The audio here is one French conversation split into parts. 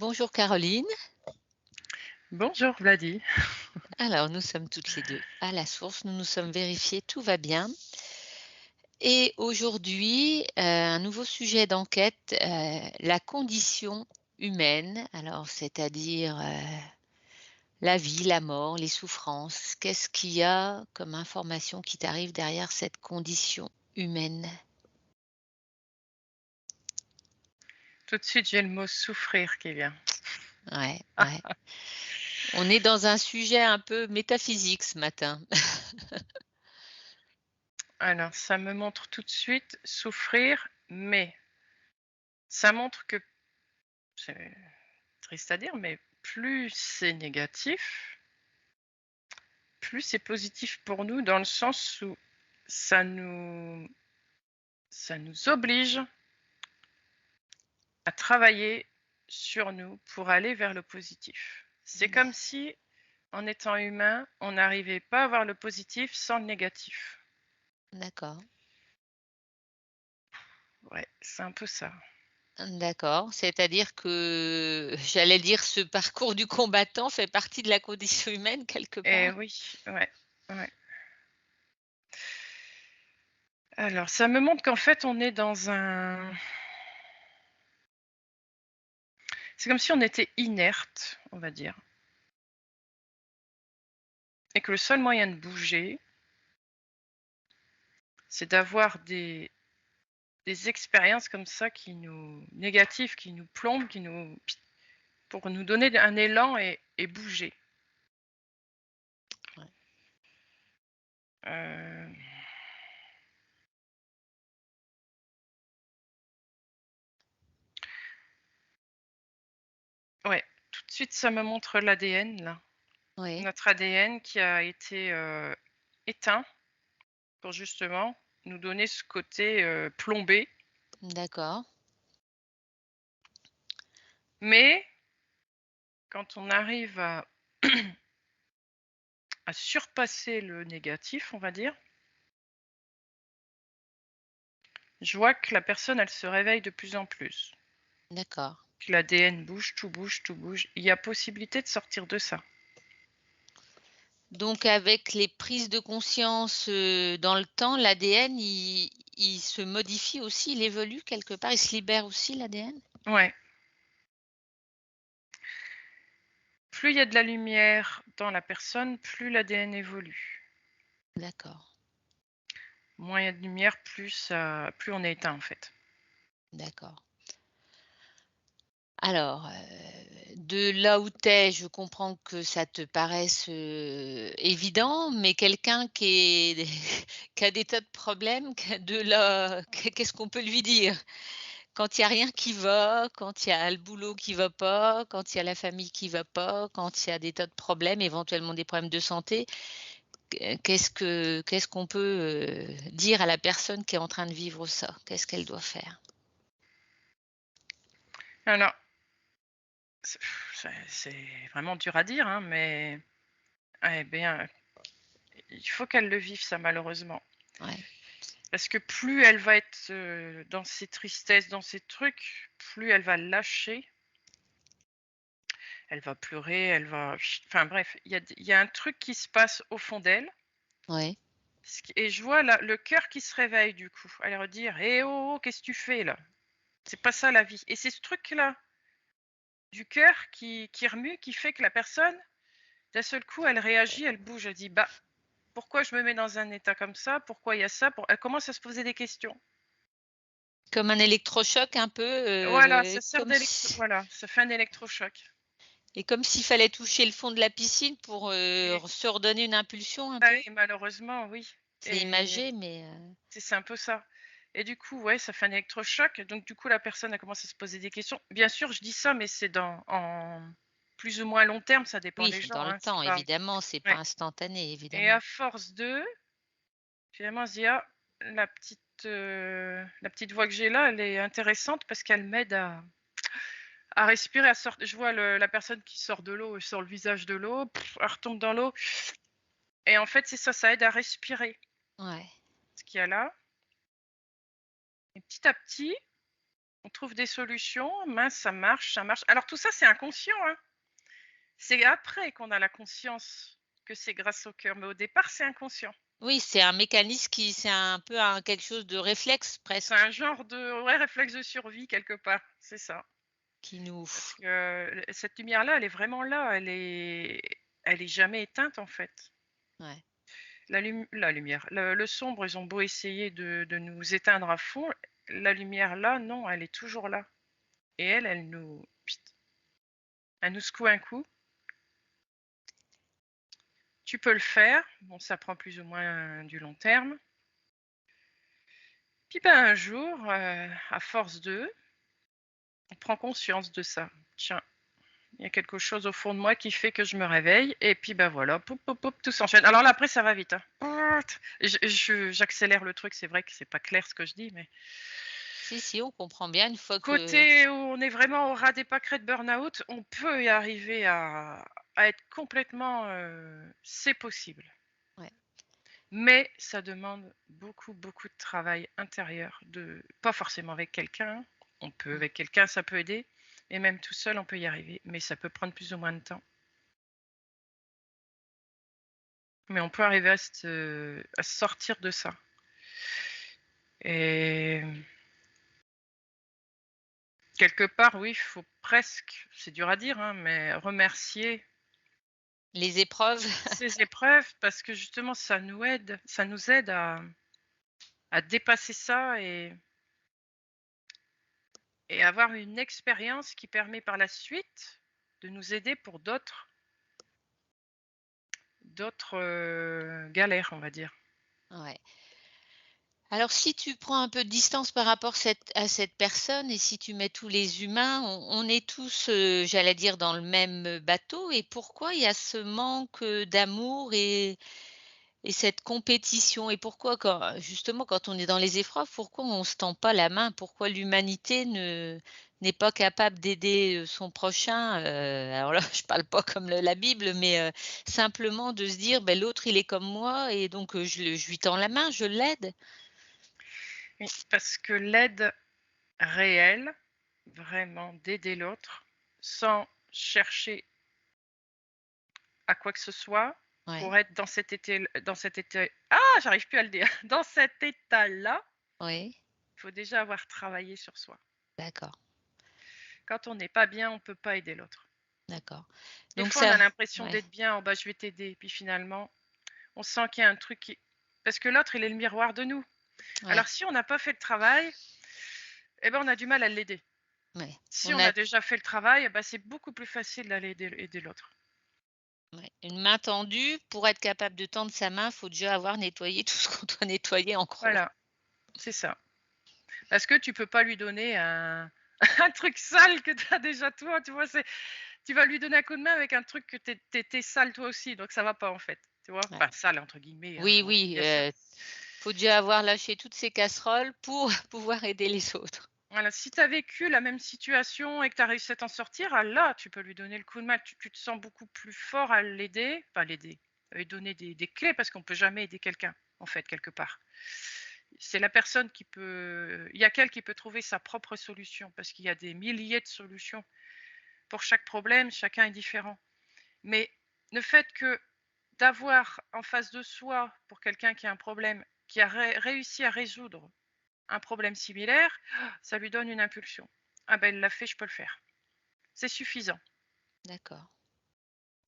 Bonjour Caroline. Bonjour Vladi. Alors, nous sommes toutes les 2 à la source. Nous nous sommes vérifiées, tout va bien. Et aujourd'hui, un nouveau sujet d'enquête, la condition humaine. Alors, c'est-à-dire, la vie, la mort, les souffrances. Qu'est-ce qu'il y a comme information qui t'arrive derrière cette condition humaine? Tout de suite, j'ai le mot souffrir qui vient. Ouais, ouais. On est dans un sujet un peu métaphysique ce matin. Alors, ça me montre tout de suite souffrir, mais ça montre que, c'est triste à dire, mais plus c'est négatif, plus c'est positif pour nous dans le sens où ça nous, ça nous oblige à travailler sur nous pour aller vers le positif. C'est comme si, en étant humain, on n'arrivait pas à voir le positif sans le négatif. D'accord. Ouais, c'est un peu ça. D'accord, c'est-à-dire que, j'allais dire ce parcours du combattant fait partie de la condition humaine quelque Eh part? oui, ouais, ouais. Alors, ça me montre qu'en fait, on est dans un c'est comme si on était inerte, on va dire, et que le seul moyen de bouger, c'est d'avoir des expériences comme ça qui nous négatives, qui nous plombent, qui nous pour nous donner un élan et bouger. Ouais. Heu, ouais, tout de suite, ça me montre l'ADN là. Oui, Notre ADN qui a été, éteint pour justement nous donner ce côté, plombé. d'accord. Mais quand on arrive à surpasser le négatif, on va dire, je vois que la personne, elle se réveille de plus en plus. D'accord. Que l'ADN bouge, tout bouge, tout bouge. Il y a possibilité de sortir de ça. Donc avec les prises de conscience, dans le temps, l'ADN il se modifie aussi, il évolue quelque part? Il se libère aussi l'ADN? Ouais. Plus il y a de la lumière dans la personne, plus l'ADN évolue. D'accord, Moins il y a de lumière, plus on est éteint en fait. d'accord. Alors, de là où tu es, je comprends que ça te paraisse, évident, mais quelqu'un qui est qui a des tas de problèmes, qui a de là qu'est-ce qu'on peut lui dire? Quand il y a rien qui va, quand il y a le boulot qui va pas, quand il y a la famille qui va pas, quand il y a des tas de problèmes, éventuellement des problèmes de santé, qu'est-ce qu'on peut, dire à la personne qui est en train de vivre ça? Qu'est-ce qu'elle doit faire? Alors, c'est vraiment dur à dire, hein, mais eh bien, il faut qu'elle le vive ça malheureusement. Ouais, Parce que plus elle va être, dans ses tristesses, dans ses trucs, plus elle va lâcher, elle va pleurer, elle va enfin bref, il y a un truc qui se passe au fond d'elle, ouais, ce qui et je vois là le cœur qui se réveille du coup, à leur dire: «Eh oh, oh, qu'est-ce que tu fais là? C'est pas ça la vie» et c'est ce truc-là du cœur qui remue, qui fait que la personne, d'un seul coup, elle réagit, elle bouge, elle dit: «Bah, pourquoi je me mets dans un état comme ça? Pourquoi il y a ça?» Elle commence à se poser des questions. comme un électrochoc un peu, Voilà, ça sert comme d'électro si voilà, ça fait un électrochoc. et comme s'il fallait toucher le fond de la piscine pour, Et se redonner une impulsion un bah, peu? et malheureusement, oui C'est et imagé, mais, c'est un peu ça et du coup, ouais, ça fait un électrochoc donc du coup, la personne a commencé à se poser des questions. Bien sûr, je dis ça, mais c'est dans en plus ou moins long terme, ça dépend oui, des gens, dans le hein, c'est temps pas évidemment, c'est pas ouais instantané et évidemment. à force de, finalement, on se dit: «Ah, la petite voix que j'ai là, elle est intéressante parce qu'elle m'aide à respirer, à sortir. Je vois la personne qui sort de l'eau, sur le visage de l'eau, elle retombe dans l'eau et en fait, c'est ça, ça aide à respirer, Ouais, ce qu'il y a là et petit à petit On trouve des solutions, mince, ça marche, ça marche. Alors tout ça, c'est inconscient, hein. C'est après qu'on a la conscience que c'est grâce au cœur, mais au départ, c'est inconscient. Oui, c'est un mécanisme c'est un peu un quelque chose de réflexe C'est presque un genre de ouais, réflexe de survie quelque part, c'est ça. qui nous Parce que cette lumière-là, elle est vraiment là, elle est jamais éteinte, en fait. ouais. La lumière, le sombre, ils ont beau essayer de nous éteindre à fond, la lumière là, non, elle est toujours là. Et elle nous secoue un coup. Tu peux le faire, bon, ça prend plus ou moins du long terme. Puis ben, un jour, à force on prend conscience de ça. Tiens, il y a quelque chose au fond de moi qui fait que je me réveille, et puis ben voilà, poup, poup, poup, tout s'enchaîne. Alors là, après, ça va vite, hein. J'accélère le truc, c'est vrai que c'est pas clair ce que je dis, mais Si, si, on comprend bien une fois que côté où on est vraiment au ras des pâquerettes de burn-out, on peut y arriver à être complètement, c'est possible. ouais. Mais ça demande beaucoup, beaucoup de travail intérieur, pas forcément avec quelqu'un. On peut, Mmh. avec quelqu'un, ça peut aider, et même tout seul, on peut y arriver, mais ça peut prendre plus ou moins de temps. Mais on peut arriver à sortir de ça. Et quelque part, oui, il faut presque, c'est dur à dire, hein, mais remercier Les épreuves, ces épreuves parce que justement, ça nous aide à dépasser ça et avoir une expérience qui permet par la suite de nous aider pour d'autres galères, on va dire. ouais. Alors si tu prends un peu de distance par rapport à cette personne et si tu mets tous les humains, on est tous, j'allais dire dans le même bateau et pourquoi il y a ce manque, d'amour et cette compétition? Et pourquoi quand justement quand on est dans les épreuves, pourquoi on se tend pas la main? Pourquoi l'humanité ne n'est pas capable d'aider, son prochain? Alors là, je parle pas comme le la Bible, mais, simplement de se dire: «Beh, l'autre il est comme moi et donc, je lui tends la main, je l'aide». Oui, parce que l'aide réelle, vraiment d'aider l'autre, sans chercher à quoi que ce soit, Ouais, pour être dans cet état, ah, j'arrive plus à le dire, dans cet état-là, oui, il faut déjà avoir travaillé sur soi. d'accord, Quand on n'est pas bien, on ne peut pas aider l'autre. d'accord. Des Donc fois, on ça a l'impression ouais, d'être bien, oh bah, je vais t'aider, puis finalement, on sent qu'il y a un truc qui, parce que l'autre, il est le miroir de nous. ouais, Alors si on n'a pas fait le travail, eh ben, on a du mal à l'aider. ouais. Si On on a a déjà fait le travail, bah, c'est beaucoup plus facile d'aller aider l'autre. ouais, une main tendue, pour être capable de tendre sa main, faut déjà avoir nettoyé tout ce qu'on doit nettoyer en gros. Voilà, c'est ça. Parce que tu peux pas lui donner un un truc sale que tu as déjà toi, tu vois? Tu vas lui donner un coup de main avec un truc que tu sale toi aussi, donc ça va pas en fait, tu vois? Ouais. Enfin «sale» entre guillemets, Oui, hein, oui, bien sûr. faut déjà avoir lâché toutes ses casseroles pour pouvoir aider les autres. Voilà, si tu as vécu la même situation et que tu as réussi à t'en sortir, ah là, tu peux lui donner le coup de main. Tu te sens beaucoup plus fort à l'aider, enfin l'aider, lui donner des clés parce qu'on peut jamais aider quelqu'un, en fait, quelque part. C'est la personne qui peut, il y a qu'elle qui peut trouver sa propre solution parce qu'il y a des milliers de solutions pour chaque problème, chacun est différent. Mais le fait que d'avoir en face de soi, pour quelqu'un qui a un problème, qui a réussi à résoudre un problème similaire, ça lui donne une impulsion. Ah ben, elle l'a fait, je peux le faire. C'est suffisant. D'accord.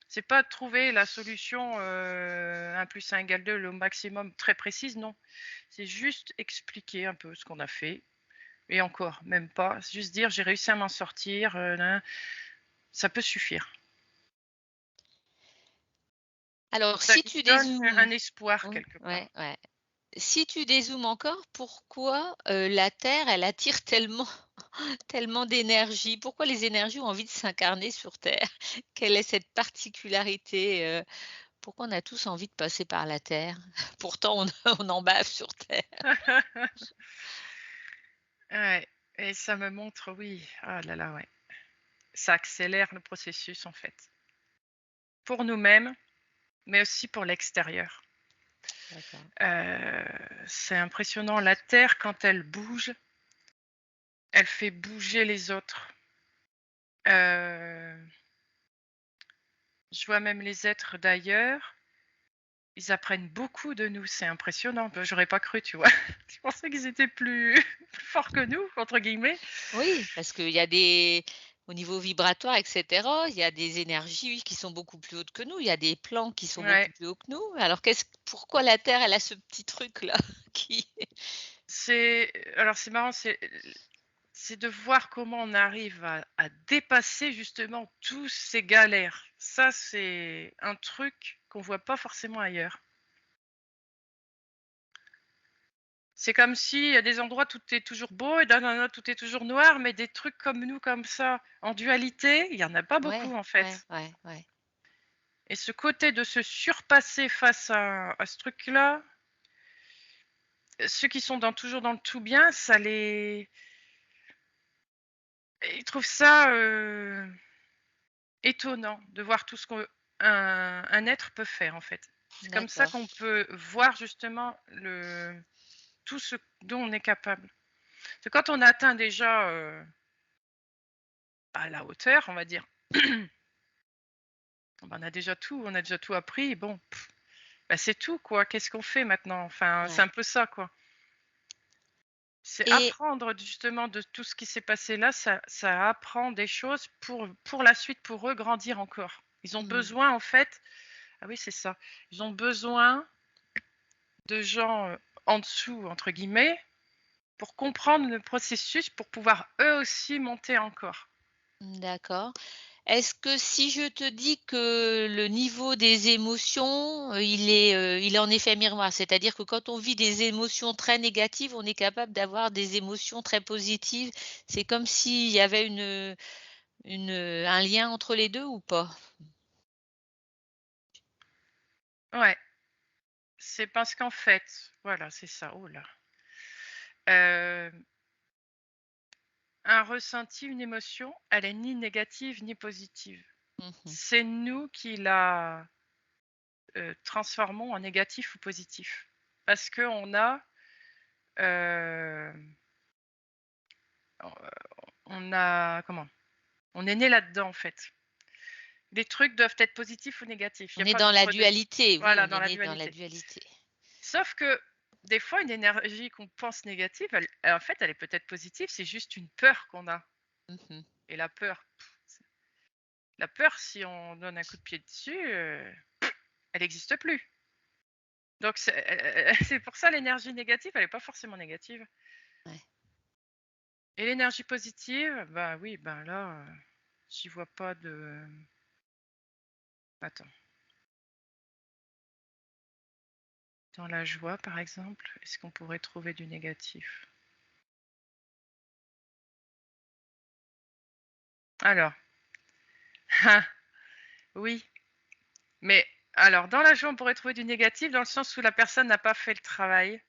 C'est pas de trouver la solution 1 plus 1 égale 2 le maximum très précise, non. C'est juste expliquer un peu ce qu'on a fait. Et encore, même pas. C'est juste dire j'ai réussi à m'en sortir, ça peut suffire. Alors Ça si lui tu donne dézoomes un espoir oui, quelque ouais, part. ouais. Si tu dézoomes encore, pourquoi, la Terre, elle attire tellement tellement d'énergie? Pourquoi les énergies ont envie de s'incarner sur Terre? Quelle est cette particularité, pourquoi on a tous envie de passer par la Terre? Pourtant on en bave sur Terre. Ouais, et ça me montre, oui, ah là là, ouais. Ça accélère le processus en fait. Pour nous-mêmes, mais aussi pour l'extérieur. D'accord. C'est impressionnant, la Terre quand elle bouge, elle fait bouger les autres. Je vois même les êtres d'ailleurs, ils apprennent beaucoup de nous, c'est impressionnant. J'aurais pas cru, tu vois? Je pensais qu'ils étaient plus plus forts que nous, entre guillemets. Oui, parce qu'il y a des au niveau vibratoire et cetera, il y a des énergies qui sont beaucoup plus hautes que nous, il y a des plans qui sont Ouais, beaucoup plus hauts que nous. Alors pourquoi la Terre, elle a ce petit truc-là qui alors c'est marrant, c'est de voir comment on arrive à dépasser justement tous ces galères. Ça, c'est un truc qu'on voit pas forcément ailleurs. C'est comme si, à des endroits, tout est toujours beau et dans un autre, tout est toujours noir, mais des trucs comme nous, comme ça, en dualité, il y en a pas Ouais, beaucoup, en ouais, fait. ouais, ouais. Et ce côté de se surpasser face à ce truc-là, ceux qui sont toujours dans le tout bien, ils trouvent ça étonnant de voir tout ce qu'un être peut faire, en fait. C'est comme ça D'accord. qu'on peut voir justement tout ce dont on est capable. Parce que quand on atteint déjà à la hauteur, on va dire, on a déjà tout appris. Bon, bah c'est tout quoi. Qu'est-ce qu'on fait maintenant? Enfin, c'est Ouais. un peu ça quoi. C'est Et apprendre justement de tout ce qui s'est passé là, ça apprend des choses pour la suite, pour eux grandir encore. Ils ont mmh, besoin en fait, ah oui c'est ça, ils ont besoin de gens en dessous entre guillemets pour comprendre le processus, pour pouvoir eux aussi monter encore. d'accord. Est-ce que si je te dis que le niveau des émotions, il est en effet miroir? C'est-à-dire que quand on vit des émotions très négatives, on est capable d'avoir des émotions très positives. C'est comme s'il y avait un lien entre les 2 ou pas? Ouais, c'est parce qu'en fait, voilà, c'est ça. Oh là. Euh, un ressenti, une émotion, elle est ni négative ni positive. Mmh. C'est nous qui la transformons en négatif ou positif. Parce qu'on a, euh, on a, comment on est né là-dedans en fait. Les trucs doivent être positifs ou négatifs. Il n'y On a est pas dans la d'entre-deux. dualité, oui, Voilà, on dans est la né dans la dualité. dualité. Sauf que des fois, une énergie qu'on pense négative, en fait, elle est peut-être positive. C'est juste une peur qu'on a. Mmh. Et la peur, si on donne un coup de pied dessus, elle n'existe plus. Donc c'est pour ça l'énergie négative, elle n'est pas forcément négative. Ouais. Et l'énergie positive, bah oui, ben là, j'y vois pas de. Attends. Dans la joie, par exemple, est-ce qu'on pourrait trouver du négatif? Alors, ah, oui, mais alors dans la joie, on pourrait trouver du négatif dans le sens où la personne n'a pas fait le travail.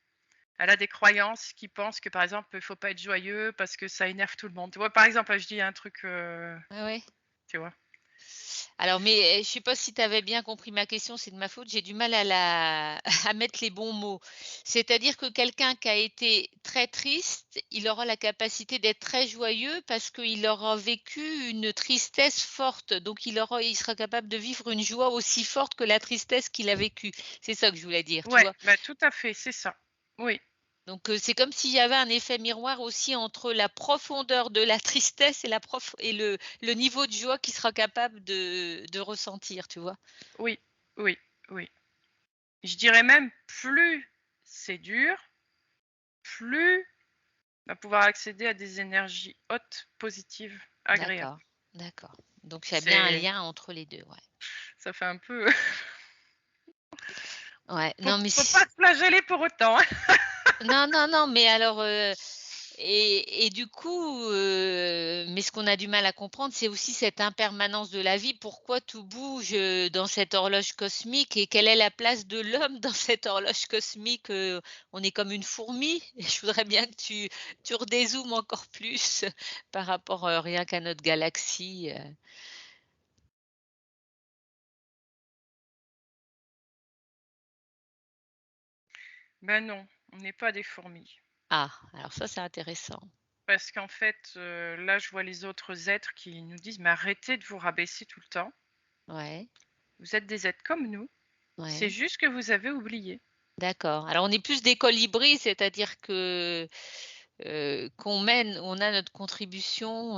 Elle a des croyances qui pensent que, par exemple, il ne faut pas être joyeux parce que ça énerve tout le monde. Tu vois, par exemple, je dis un truc, Ouais, ouais. tu vois. Alors, mais, je sais pas si tu avais bien compris ma question, c'est de ma faute, j'ai du mal à la à mettre les bons mots. C'est-à-dire que quelqu'un qui a été très triste, il aura la capacité d'être très joyeux parce qu'il aura vécu une tristesse forte, donc il sera capable de vivre une joie aussi forte que la tristesse qu'il a vécue. C'est ça que je voulais dire, tu Ouais, vois? bah, tout à fait, c'est ça. Oui, Donc, c'est comme s'il y avait un effet miroir aussi entre la profondeur de la tristesse et la prof et le niveau de joie qu'il sera capable de ressentir, tu vois? oui, oui, oui. Je dirais même plus c'est dur, plus on va pouvoir accéder à des énergies hautes, positives, agréables. D'accord, d'accord. Donc il y a bien un C'est lien entre les 2, ouais. Ça fait un peu Ouais, faut non mais faut pas c se flageller pour autant, hein. non, non, non, mais alors, et du coup, mais ce qu'on a du mal à comprendre, c'est aussi cette impermanence de la vie. Pourquoi tout bouge, dans cette horloge cosmique et quelle est la place de l'homme dans cette horloge cosmique? On est comme une fourmi et je voudrais bien que tu redézoomes encore plus par rapport, rien qu'à notre galaxie. Ben non, on n'est pas des fourmis. Ah, alors ça, c'est intéressant. parce qu'en fait, là, je vois les autres êtres qui nous disent: «Mais arrêtez de vous rabaisser tout le temps. Ouais, Vous êtes des êtres comme nous, c'est ouais. juste que vous avez oublié». D'accord. Alors on est plus des colibris, c'est-à-dire que, on a notre contribution,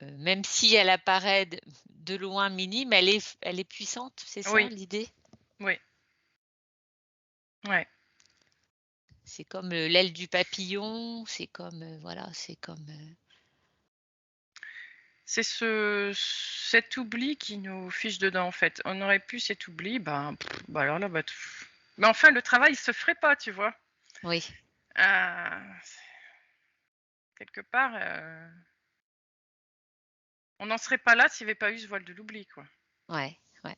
même si elle apparaît de loin minime, elle est puissante, c'est ça Oui, l'idée? oui, ouais. C'est comme, l'aile du papillon, c'est comme, voilà, c'est comme, C'est cet oubli qui nous fiche dedans, en fait. On aurait pu cet oubli, bah, alors là, mais enfin, le travail se ferait pas, tu vois? oui, Heu, quelque part, on n'en serait pas là s'il y avait pas eu ce voile de l'oubli, quoi. ouais, ouais.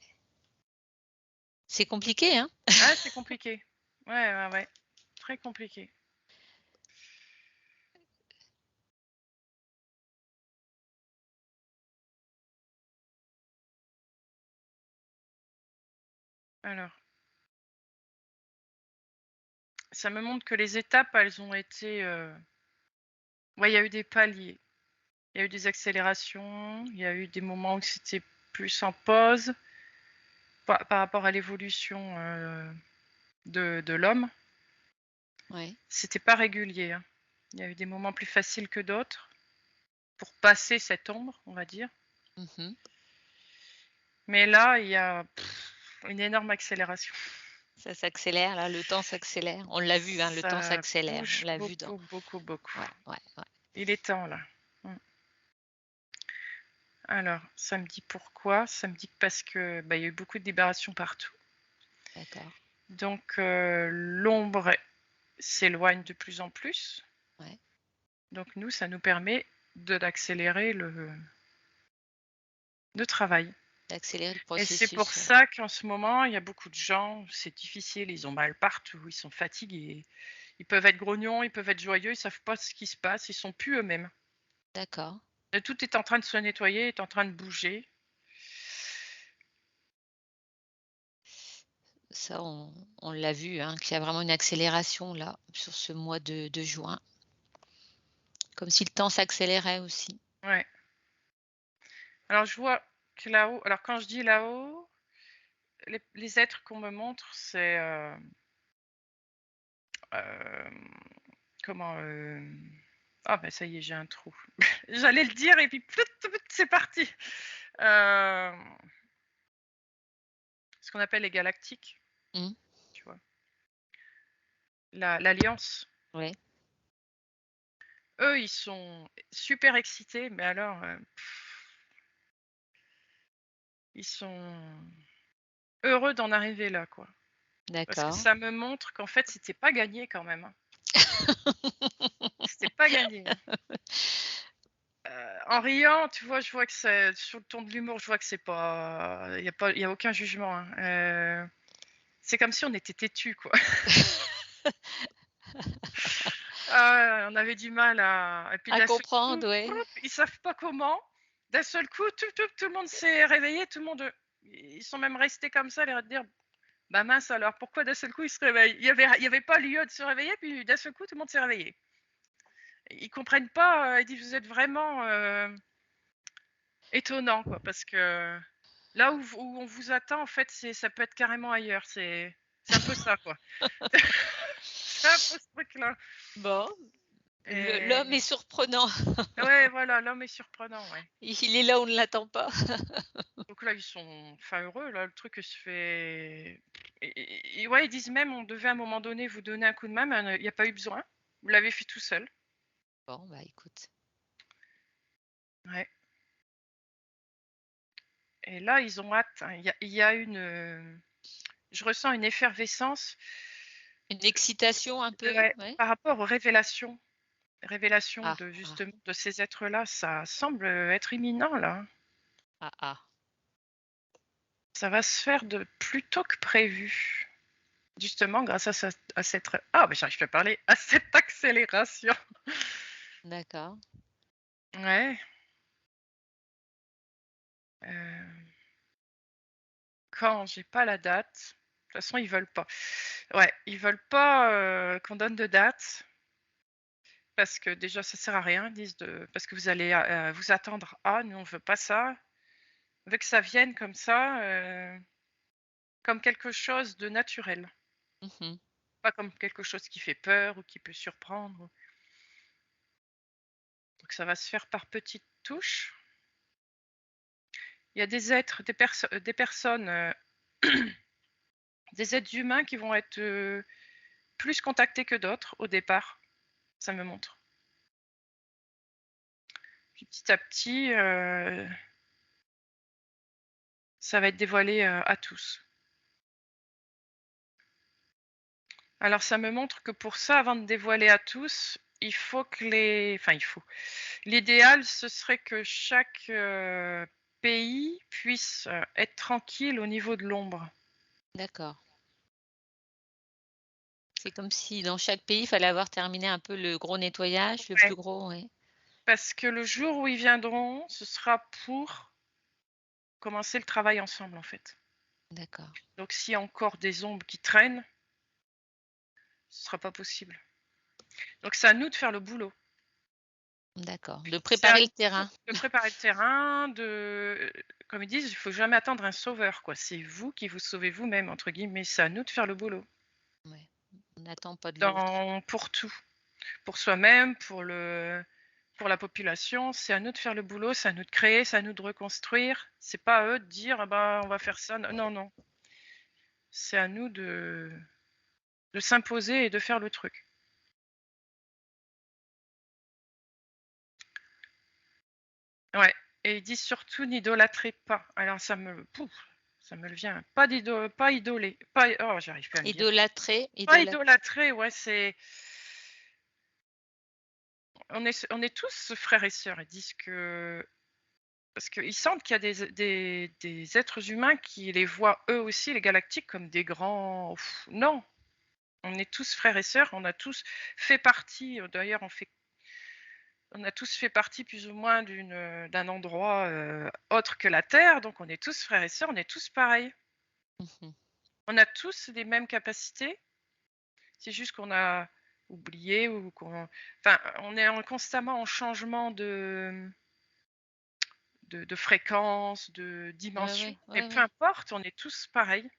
C'est compliqué, hein? Ah, c'est compliqué. Ouais, ouais, ouais, très compliqué. Alors, ça me montre que les étapes, elles ont été, ouais, il y a eu des paliers. Il y a eu des accélérations, il y a eu des moments où c'était plus en pause par rapport à l'évolution, de l'homme. Ouais. C'était pas régulier, hein. Il y a eu des moments plus faciles que d'autres pour passer cette ombre, on va dire. Mmh. Mais là, il y a une énorme accélération. Ça s'accélère là, le temps s'accélère. On l'a vu, hein, le temps Ça s'accélère. On bouge l'a vu dans beaucoup, beaucoup, beaucoup. ouais, ouais, ouais, Il est temps là. Mmh. Alors, ça me dit pourquoi? Ça me dit que parce que, bah, il y a eu beaucoup de libération partout. d'accord. Donc, l'ombre s'éloigne de plus en plus. Ouais, Donc nous, ça nous permet d'accélérer le travail. d'accélérer le Et c'est pour processus, ouais. ça qu'en ce moment, il y a beaucoup de gens, c'est difficile, ils ont mal partout, ils sont fatigués. Ils peuvent être grognons, ils peuvent être joyeux, ils savent pas ce qui se passe, ils sont plus eux-mêmes. D'accord. Et tout est en train de se nettoyer, est en train de bouger. Ça, on l'a vu, hein, qu'il y a vraiment une accélération là, sur ce mois de juin, comme si le temps s'accélérait aussi. Ouais. Alors je vois que là-haut, alors quand je dis là-haut, les êtres qu'on me montre, c'est comment ah ben ça y est, j'ai un trou. J'allais le dire et puis plut, plut, c'est parti. Euh, Ce qu'on appelle les galactiques, Mmh. tu vois, l'alliance. Ouais, Eux, ils sont super excités, mais alors, ils sont heureux d'en arriver là, quoi. Parce que d'accord. ça me montre qu'en fait, c'était pas gagné quand même, hein. C'était pas gagné, hein. En riant, tu vois, je vois que c'est sur le ton de l'humour, je vois que c'est pas il y a aucun jugement, hein. C'est comme si on était têtus, quoi. Ah ouais, on avait du mal à et puis À d'un seul coup, comprendre, ouais. ploup, ils savent pas comment, d'un seul coup, tout le monde s'est réveillé, tout le monde, ils sont même restés comme ça, l'air de dire: «Bah mince alors, pourquoi d'un seul coup ils se réveillent?» Il y avait pas lieu de se réveiller, puis d'un seul coup, tout le monde s'est réveillé. Ils comprennent pas, ils disent: «Vous êtes vraiment, étonnants, quoi», parce que là où on vous attend, en fait, ça peut être carrément ailleurs. C'est un peu ça, quoi. C'est un peu ce truc-là Bon, l'homme est et surprenant. ouais, voilà, l'homme est surprenant, ouais. Il est là où on ne l'attend pas. Donc là, ils sont enfin heureux, là, le truc se fait et ouais, ils disent même: «On devait à un moment donné vous donner un coup de main, mais il y a pas eu besoin. Vous l'avez fait tout seul». Bon, bah, écoute, Ouais et là, ils ont hâte, hein. Il y a je ressens une effervescence, une excitation un peu, ouais, ouais? par rapport aux révélations Ah, de ah, justement de ces êtres-là. Ça semble, être imminent, là, hein. ah, ah. Ça va se faire de plus tôt que prévu. Justement grâce à cette ah, mais j'arrive plus à parler, à cette accélération. D'accord. Ouais, heu, quand j'ai pas la date, de toute façon ils veulent pas. Ouais, ils veulent pas, qu'on donne de date. parce que déjà ça sert à rien, ils disent parce que vous allez vous attendre à, nous on veut pas ça. On veut que ça vienne comme ça, comme quelque chose de naturel, Mmh. pas comme quelque chose qui fait peur ou qui peut surprendre. Donc ça va se faire par petites touches. Il y a des êtres, des personnes, des êtres humains qui vont être plus contactés que d'autres au départ, ça me montre. Puis petit à petit, ça va être dévoilé à tous. Alors ça me montre que pour ça, avant de dévoiler à tous, il faut que l'idéal, ce serait que chaque pays puisse être tranquille au niveau de l'ombre. D'accord. C'est comme si dans chaque pays, il fallait avoir terminé un peu le gros nettoyage, le Ouais, plus gros, ouais. parce que le jour où ils viendront, ce sera pour commencer le travail ensemble en fait. D'accord, Donc s'il y a encore des ombres qui traînent, ce sera pas possible. Donc c'est à nous de faire le boulot. d'accord. De C'est à préparer le nous terrain. de préparer le terrain, comme ils disent: «Il faut jamais attendre un sauveur, quoi. C'est vous qui vous sauvez vous-même», entre guillemets. C'est à nous de faire le boulot. Ouais, on n'attend pas de l'autre. Pour tout, pour soi-même, pour la population, c'est à nous de faire le boulot, c'est à nous de créer, c'est à nous de reconstruire. C'est pas à eux de dire: «Ah bah, on va faire ça». Non, non. C'est à nous de s'imposer et de faire le truc. Ouais, et ils disent surtout: «N'idolâtrez pas». Alors ça me le vient. Pas idoler, pas oh, j'arrive plus à le dire. Idolâtrer, Pas idolâtrer, ouais, c'est on est tous frères et sœurs. Ils disent que parce qu'ils sentent qu'il y a des êtres humains qui les voient eux aussi, les galactiques, comme des grands non, on est tous frères et sœurs, on a tous fait partie, d'ailleurs on a tous fait partie plus ou moins d'un endroit, autre que la Terre, donc on est tous frères et sœurs, on est tous pareils. Mmh. On a tous les mêmes capacités, c'est juste qu'on a oublié ou on est constamment en changement de fréquence, de Ouais, dimension, ouais, mais ouais, peu ouais. importe, on est tous pareils.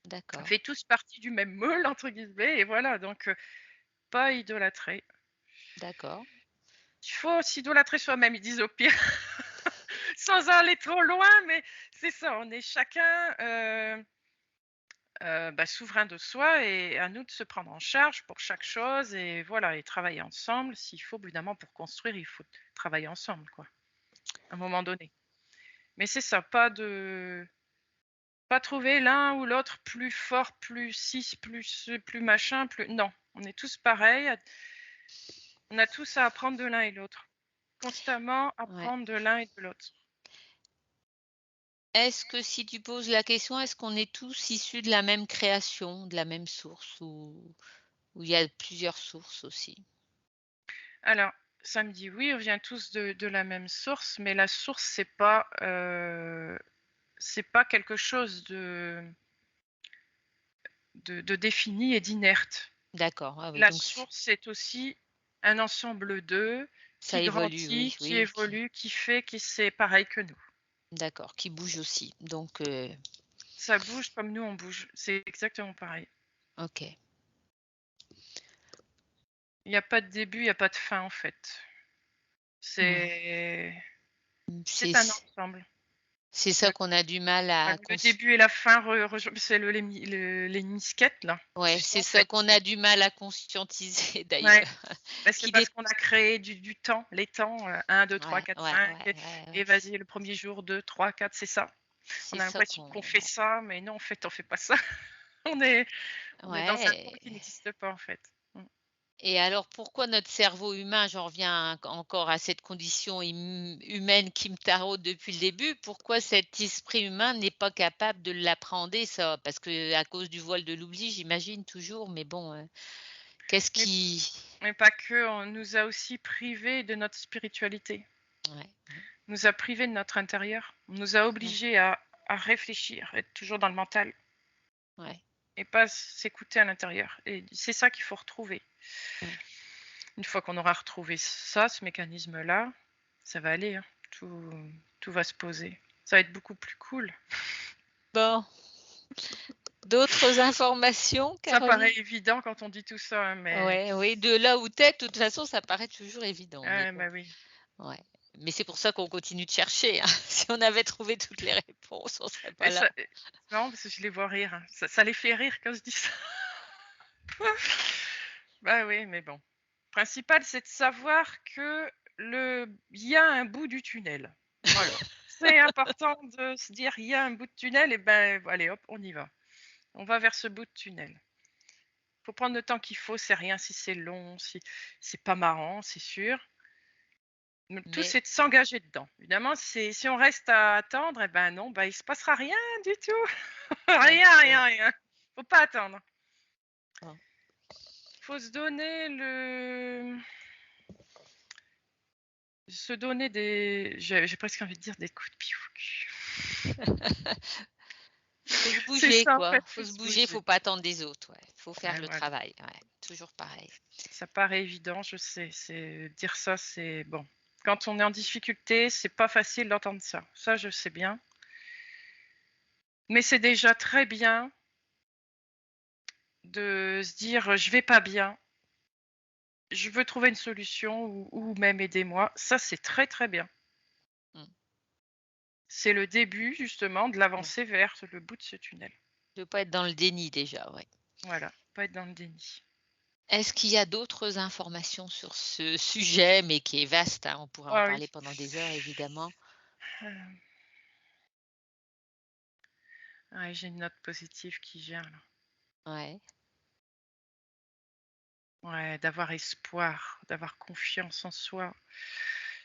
On D'accord, fait tous partie du même «moule» entre guillemets et voilà, donc pas idolâtrer. d'accord. Il faut s'idolâtrer soi-même, ils disent au pire, sans aller trop loin, mais c'est ça, on est chacun, souverain de soi et à nous de se prendre en charge pour chaque chose et voilà et travailler ensemble. S'il faut évidemment pour construire, il faut travailler ensemble quoi, à un moment donné. Mais c'est ça, pas trouver l'un ou l'autre plus fort, plus ci, plus machin, plus non, on est tous pareils, on a tous à apprendre de l'un et l'autre. Constamment Ouais. apprendre de l'un et de l'autre. Est-ce que si tu poses la question, est-ce qu'on est tous issus de la même création, de la même source ou il y a plusieurs sources aussi? Alors, ça me dit oui, on vient tous de la même source, mais la source, c'est pas quelque chose de défini et d'inerte. D'accord, ah oui, La donc source, c'est aussi un ensemble d'eux ça qui évolue, grandit, oui, qui oui, qui évolue, qui fait que c'est pareil que nous. d'accord, qui bouge aussi. Donc Ça bouge comme nous, on bouge. C'est exactement pareil. OK. Il y a pas de début, il y a pas de fin, en fait. Ouais. C'est C'est c'est un ensemble. c'est ça Le qu'on a du mal à le début et la fin c'est l'hémisquette, là, ouais, c'est ça, c'est en ça fait. qu'on a du mal à conscientiser d'ailleurs. Ouais, bah, c'est Qu'il est parce qu'on a créé du temps, les temps, 1, 2, 3, ouais, 4, ouais, 5 ouais, ouais, et ouais. vas-y le premier jour, 2, 3, 4, c'est ça. On C'est a ça l'impression qu'on qu'on fait ça, mais non, en fait, on fait pas ça. On est on est dans un ouais. monde qui n'existe pas, en fait. Mmh. Et alors pourquoi notre cerveau humain, j'en reviens encore à cette condition humaine qui me taraude depuis le début, pourquoi cet esprit humain n'est pas capable de l'appréhender ça? Parce que à cause du voile de l'oubli, j'imagine toujours, mais bon, qu'est-ce Mais qui mais pas que, on nous a aussi privés de notre spiritualité. ouais, On nous a privés de notre intérieur. On nous a ouais, obligés à réfléchir, être toujours dans le mental ouais, et pas s'écouter à l'intérieur et c'est ça qu'il faut retrouver. ouais. Une fois qu'on aura retrouvé ça, ce mécanisme-là, ça va aller, hein. Tout va se poser. Ça va être beaucoup plus cool. Bon, d'autres informations, Ça paraît Caroline? évident quand on dit tout ça, hein, mais Ouais, oui, de là où tu es, de toute façon, ça paraît toujours évident, mais ah, bon, bah, oui. ouais. Mais c'est pour ça qu'on continue de chercher, hein. Si on avait trouvé toutes les réponses, on serait pas Mais là. ça c'est marrant parce que je les vois rire, hein. Ça les fait rire quand je dis ça. Bah, oui, mais bon. Principal, c'est de savoir que il y a un bout du tunnel. Voilà. C'est important de se dire: «Il y a un bout de tunnel» et ben, allez hop, on y va. On va vers ce bout de tunnel. Faut prendre le temps qu'il faut, c'est rien si c'est long, si c'est pas marrant, c'est sûr. Le tout, Mais c'est de s'engager dedans. Évidemment, si on reste à attendre, et ben non, bah, il se passera rien du tout. ouais, Rien, c'est vrai. rien, rien. Faut pas attendre. Bon. Faut se donner des j'ai presque envie de dire des coups de pied au cul. Faut se C'est bouger, ça, en quoi. fait, faut Faut se se bouger, faut bouger. pas attendre des autres, ouais. Faut faire Ouais, le voilà. travail, ouais. Toujours pareil. Ça paraît évident, je sais, c'est dire ça, c'est bon. Quand on est en difficulté, c'est pas facile d'entendre ça. Ça, je sais bien. Mais c'est déjà très bien de se dire: «Je vais pas bien, je veux trouver une solution ou même aidez-moi». Ça, c'est très, très bien. Mmh. C'est le début justement de Ouais. l'avancée vers le bout de ce tunnel. De pas être dans le déni déjà, ouais. Voilà, pas être dans le déni. Est-ce qu'il y a d'autres informations sur ce sujet, mais qui est vaste, hein, on pourrait en Ah oui. parler pendant des heures évidemment. Heu, ouais, j'ai une note positive qui vient là. Ouais, Ouais, d'avoir espoir, d'avoir confiance en soi.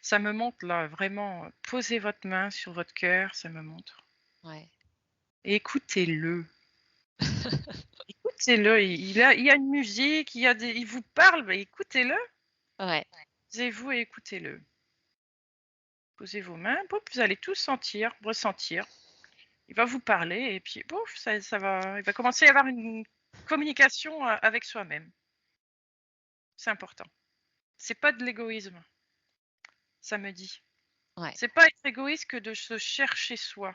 Ça me montre là vraiment, posez votre main sur votre cœur, ça me montre. ouais. Et écoutez-le, écoutez-le, il y a une musique, il vous parle, bah, écoutez-le, Ouais, posez-vous et écoutez-le. Posez vos mains, pouf, vous allez tout sentir, ressentir. Il va vous parler et puis pouf, il va commencer à y avoir une communication, avec soi-même. C'est important. C'est pas de l'égoïsme, ça me dit. ouais. C'est pas être égoïste que de se chercher soi.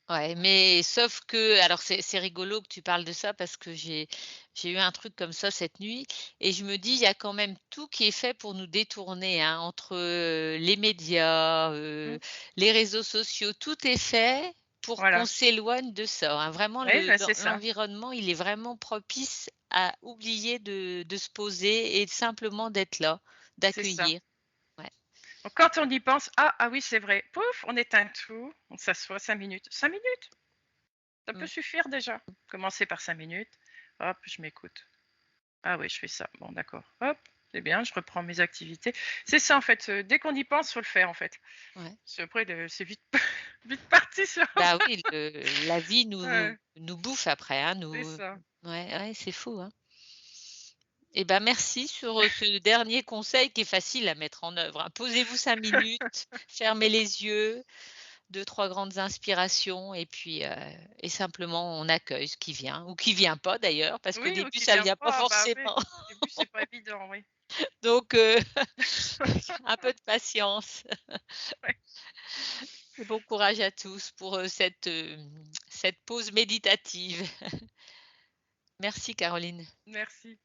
Ouais, mais sauf que alors c'est rigolo que tu parles de ça parce que j'ai eu un truc comme ça cette nuit et je me dis: «Il y a quand même tout qui est fait pour nous détourner, hein», entre, les médias, Mmh, les réseaux sociaux, tout est fait pour qu'on voilà. s'éloigne de ça, hein. Vraiment Oui, bah, c'est ça, l'environnement, il est vraiment propice à oublier de se poser et simplement d'être là, c'est ça. d'accueillir. Ouais. Donc quand on y pense: «Ah oui, c'est vrai», pouf, on éteint tout, on s'assoit 5 minutes. 5 minutes, ça peut Mmh. suffire déjà. Commencer par 5 minutes, hop, je m'écoute. Ah oui, je fais ça. Bon, d'accord. Hop, c'est bien, je reprends mes activités. C'est ça en fait, dès qu'on y pense, faut le faire en fait. Ouais. Parce qu'après c'est vite vite parti sur Bah oui, la vie ouais, nous bouffe après, hein, c'est nous ça. ouais, ouais, c'est fou, hein. Et ben, merci sur, ce dernier conseil qui est facile à mettre en œuvre, hein. Posez-vous 5 minutes, fermez les yeux, deux trois grandes inspirations et simplement on accueille ce qui vient ou qui vient pas d'ailleurs, parce qu'au Oui, ou début qui ça vient vient pas pas, bah oui. forcément. Au début, c'est pas évident, oui. Donc un peu de patience Ouais. et bon courage à tous pour, cette pause méditative. Merci Caroline. Merci.